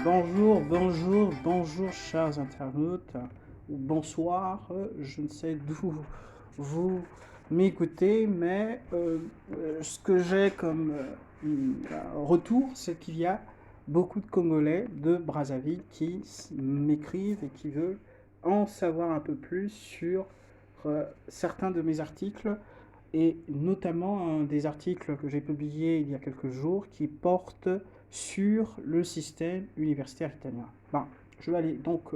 Bonjour, bonjour, bonjour, chers internautes, ou bonsoir, je ne sais d'où vous m'écoutez, mais ce que j'ai comme retour, c'est qu'il y a beaucoup de Congolais de Brazzaville qui m'écrivent et qui veulent en savoir un peu plus sur certains de mes articles, et notamment un des articles que j'ai publié il y a quelques jours qui porte sur le système universitaire italien. Bon, je vais aller donc,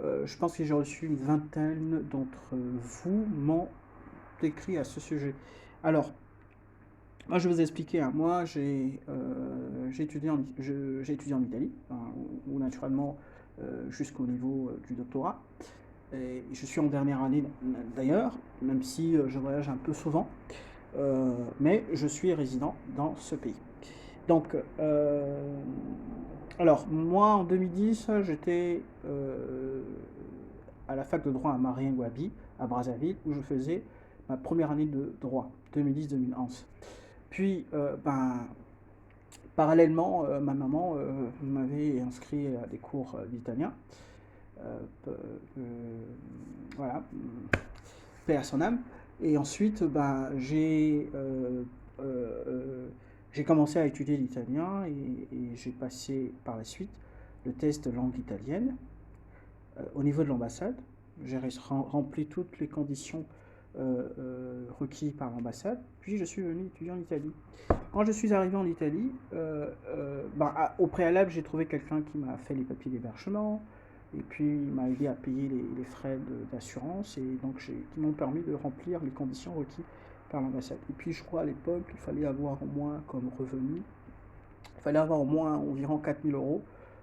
je pense que j'ai reçu une vingtaine d'entre vous m'ont écrit à ce sujet. Alors, moi je vais vous expliquer, hein. Moi j'ai étudié, j'ai étudié en Italie, hein, où naturellement jusqu'au niveau du doctorat. Et je suis en dernière année d'ailleurs, même si je voyage un peu souvent. Mais je suis résident dans ce pays. Donc, alors, moi, en 2010, j'étais à la fac de droit à Marien-Gouabi, à Brazzaville, où je faisais ma première année de droit, 2010-2011. Puis, parallèlement, ma maman m'avait inscrit à des cours d'italien. Euh, voilà, paix à son âme. Et ensuite, j'ai commencé à étudier l'italien et j'ai passé par la suite le test de langue italienne au niveau de l'ambassade. J'ai rempli toutes les conditions requises par l'ambassade, puis je suis venu étudier en Italie. Quand je suis arrivé en Italie, au préalable, j'ai trouvé quelqu'un qui m'a fait les papiers d'hébergement, et puis il m'a aidé à payer les frais d'assurance, et donc qui m'ont permis de remplir les conditions requises par l'ambassade. Et puis je crois à l'époque qu'il fallait avoir au moins comme revenu, il fallait avoir au moins environ 4000 euros,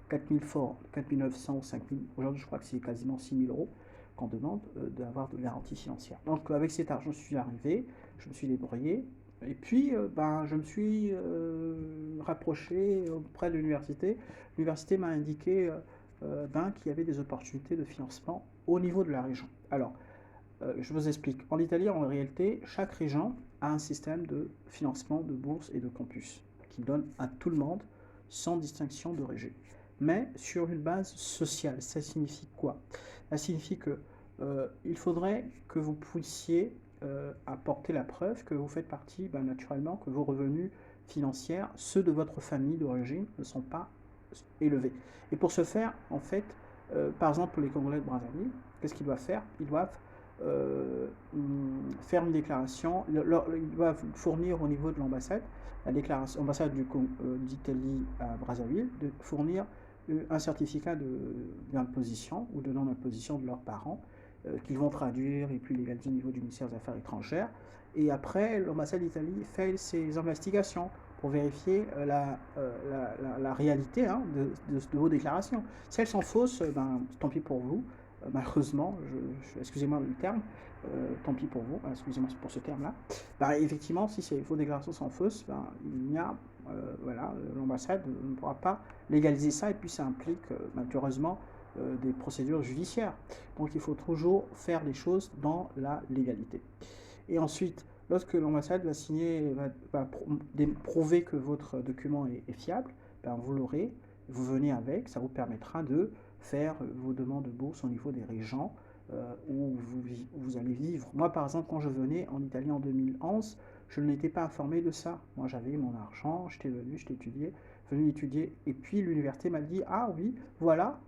4000 forts, 4900 ou 5000. Aujourd'hui, je crois que c'est quasiment 6000 euros qu'on demande d'avoir de garantie financière. Donc avec cet argent, je suis arrivé, je me suis débrouillé. Et puis, je me suis rapproché auprès de l'université. L'université m'a indiqué qu'il y avait des opportunités de financement au niveau de la région. Alors, je vous explique. En Italie, en réalité, chaque région a un système de financement de bourse et de campus qui donne à tout le monde sans distinction de région. Mais sur une base sociale, ça signifie quoi? Ça signifie que il faudrait que vous puissiez apporter la preuve que vous faites partie, naturellement, que vos revenus financiers, ceux de votre famille d'origine, ne sont pas élevés. Et pour ce faire, en fait, par exemple, pour les Congolais de Brazzaville, qu'est-ce qu'ils doivent faire? Ils doivent euh, faire une déclaration, ils doivent fournir au niveau de l'ambassade, la déclaration, l'ambassade d'Italie à Brazzaville, de fournir un certificat d'imposition ou de non-imposition de leurs parents, qu'ils vont traduire et puis légaliser au niveau du ministère des Affaires étrangères. Et après, l'ambassade d'Italie fait ses investigations pour vérifier la réalité, hein, de vos déclarations. Si elles sont fausses, tant pis pour vous. Malheureusement, excusez-moi le terme, tant pis pour vous, excusez-moi pour ce terme-là. Effectivement, si vos déclarations sont fausses, il y a, l'ambassade ne pourra pas légaliser ça, et puis ça implique malheureusement des procédures judiciaires. Donc il faut toujours faire les choses dans la légalité. Et ensuite, lorsque l'ambassade va signer, va prouver que votre document est fiable, vous l'aurez, vous venez avec, ça vous permettra de faire vos demandes de bourse au niveau des régions où vous allez vivre. Moi, par exemple, quand je venais en Italie en 2011, je n'étais pas informé de ça. Moi, j'avais mon argent, j'étais venu étudier, et puis l'université m'a dit, ah oui, voilà,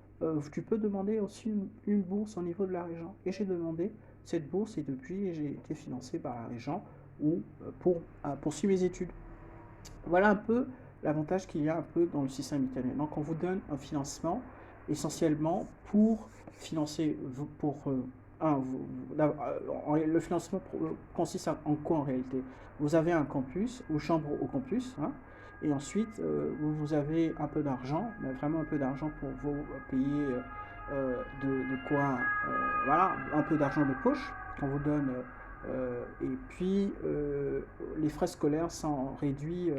tu peux demander aussi une bourse au niveau de la région. Et j'ai demandé cette bourse, et depuis, j'ai été financé par la région pour poursuivre mes études. Voilà un peu l'avantage qu'il y a un peu dans le système italien. Donc on vous donne un financement essentiellement pour financer, pour le financement consiste en quoi en réalité? Vous avez un campus ou chambre au campus, hein, et ensuite vous avez un peu d'argent, mais vraiment un peu d'argent pour vous payer de quoi, voilà, un peu d'argent de poche qu'on vous donne. Et puis les frais scolaires sont réduits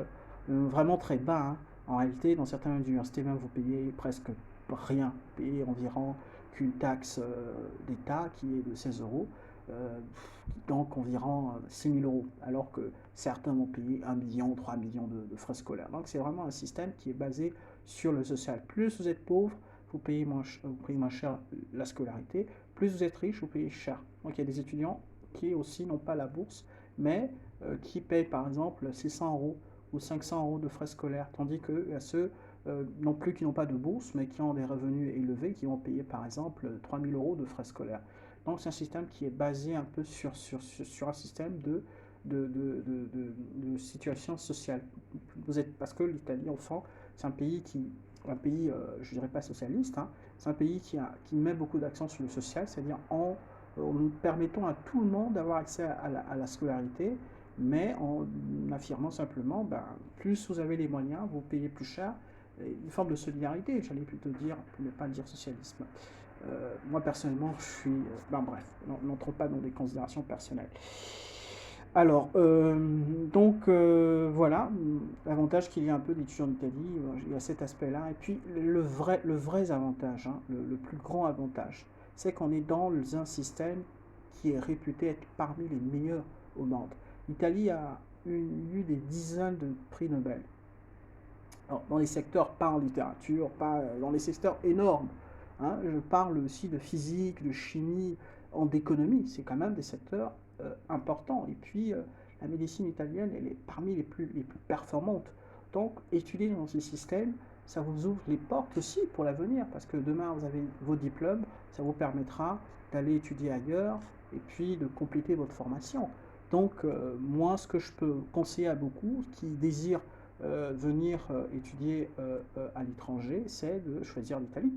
vraiment très bas, hein. En réalité, dans certaines universités, même vous payez presque rien. Vous payez environ qu'une taxe d'État qui est de 16 euros. qui donc environ 6 000 euros, alors que certains vont payer 1 million, 3 millions de frais scolaires. Donc c'est vraiment un système qui est basé sur le social. Plus vous êtes pauvre, vous payez moins cher la scolarité, plus vous êtes riche, vous payez cher. Donc il y a des étudiants qui aussi n'ont pas la bourse, mais qui payent par exemple 600 euros ou 500 euros de frais scolaires, tandis qu'il y a ceux non plus qui n'ont pas de bourse, mais qui ont des revenus élevés, qui vont payer par exemple 3 000 euros de frais scolaires. Donc c'est un système qui est basé un peu sur un système de situation sociale. Parce que l'Italie, enfin, c'est un pays je dirais pas socialiste, hein, c'est un pays qui met beaucoup d'accent sur le social, c'est-à-dire en permettant à tout le monde d'avoir accès à la scolarité, mais en affirmant simplement, plus vous avez les moyens, vous payez plus cher, une forme de solidarité, j'allais plutôt dire, pour ne pas dire socialisme. Moi personnellement, je suis... bref, n'entrons pas dans des considérations personnelles. Alors, voilà, l'avantage qu'il y a un peu d'étudiants en Italie, il y a cet aspect-là. Et puis, le vrai avantage, hein, le plus grand avantage, c'est qu'on est dans un système qui est réputé être parmi les meilleurs au monde. L'Italie a eu des dizaines de prix Nobel. Alors, dans les secteurs, pas en littérature, pas dans les secteurs énormes. Hein, je parle aussi de physique, de chimie, d'économie. C'est quand même des secteurs importants. Et puis, la médecine italienne, elle est parmi les plus performantes. Donc, étudier dans ce système, ça vous ouvre les portes aussi pour l'avenir, parce que demain, vous avez vos diplômes, ça vous permettra d'aller étudier ailleurs et puis de compléter votre formation. Donc, moi, ce que je peux conseiller à beaucoup qui désirent venir étudier à l'étranger, c'est de choisir l'Italie.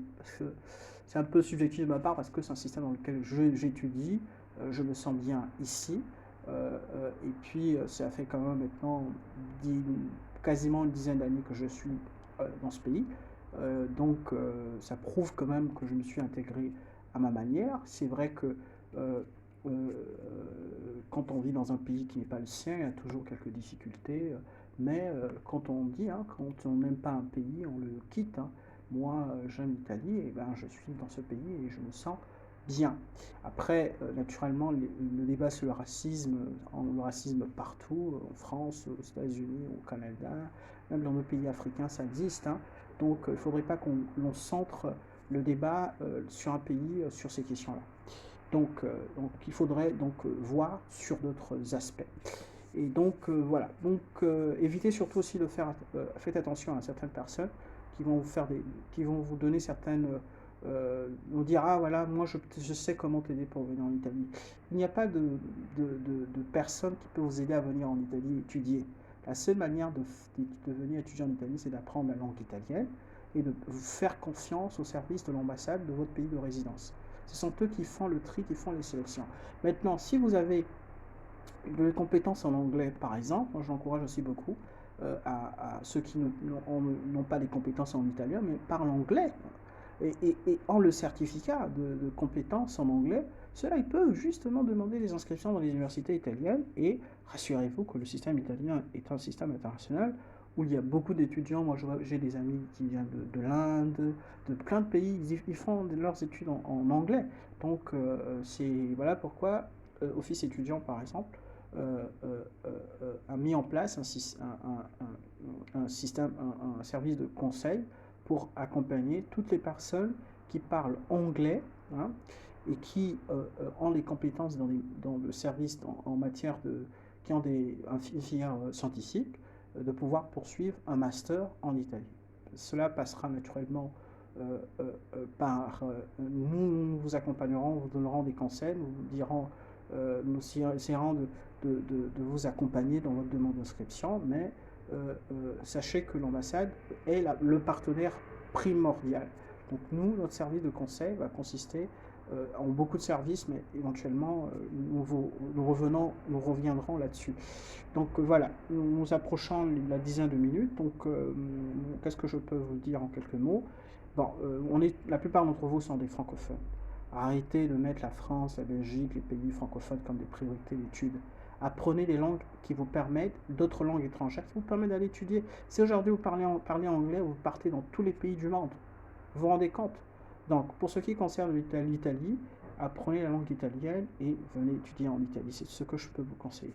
C'est un peu subjectif de ma part parce que c'est un système dans lequel j'étudie, je me sens bien ici. Et puis ça fait quand même maintenant quasiment une dizaine d'années que je suis dans ce pays. Donc ça prouve quand même que je me suis intégré à ma manière. C'est vrai que quand on vit dans un pays qui n'est pas le sien, il y a toujours quelques difficultés. Mais quand on dit, hein, quand on n'aime pas un pays, on le quitte. Hein. Moi, j'aime l'Italie et je suis dans ce pays et je me sens bien. Après, naturellement, le débat sur le racisme partout, en France, aux États-Unis, au Canada, même dans nos pays africains, ça existe. Hein. Donc, il ne faudrait pas l'on centre le débat sur un pays, sur ces questions-là. Donc, il faudrait voir sur d'autres aspects. Et donc voilà, évitez surtout aussi de faire, faites attention à certaines personnes qui vont vous donner certaines, vous dire ah voilà moi je sais comment t'aider pour venir en Italie. Il n'y a pas de personne qui peut vous aider à venir en Italie étudier. La seule manière de venir étudier en Italie, c'est d'apprendre la langue italienne et de vous faire confiance au service de l'ambassade de votre pays de résidence. Ce sont eux qui font le tri, qui font les sélections. Maintenant, si vous avez de compétences en anglais, par exemple, moi j'encourage aussi beaucoup à ceux qui n'ont pas les compétences en italien, mais parlent anglais et ont le certificat de compétences en anglais, ceux-là, ils peuvent justement demander des inscriptions dans les universités italiennes et rassurez-vous que le système italien est un système international où il y a beaucoup d'étudiants. Moi, j'ai des amis qui viennent de l'Inde, de plein de pays, ils font leurs études en anglais. Donc, voilà pourquoi Office étudiant, par exemple, a mis en place un système, un service de conseil pour accompagner toutes les personnes qui parlent anglais, hein, et qui ont les compétences dans le service en matière qui ont une filière scientifique, de pouvoir poursuivre un master en Italie. Cela passera naturellement par nous vous accompagnerons, vous donnerons des conseils, nous vous dirons, nous essaierons de vous accompagner dans votre demande d'inscription, mais sachez que l'ambassade est le partenaire primordial. Donc nous, notre service de conseil va consister en beaucoup de services, mais éventuellement nous reviendrons là-dessus. Donc voilà, nous approchons la dizaine de minutes, donc qu'est-ce que je peux vous dire en quelques mots? Bon, la plupart d'entre vous sont des francophones. Arrêtez de mettre la France, la Belgique, les pays francophones comme des priorités d'études. Apprenez des langues qui vous permettent, d'autres langues étrangères, qui vous permettent d'aller étudier. Si aujourd'hui vous parlez anglais, vous partez dans tous les pays du monde. Vous vous rendez compte? Donc, pour ce qui concerne l'Italie, apprenez la langue italienne et venez étudier en Italie. C'est ce que je peux vous conseiller.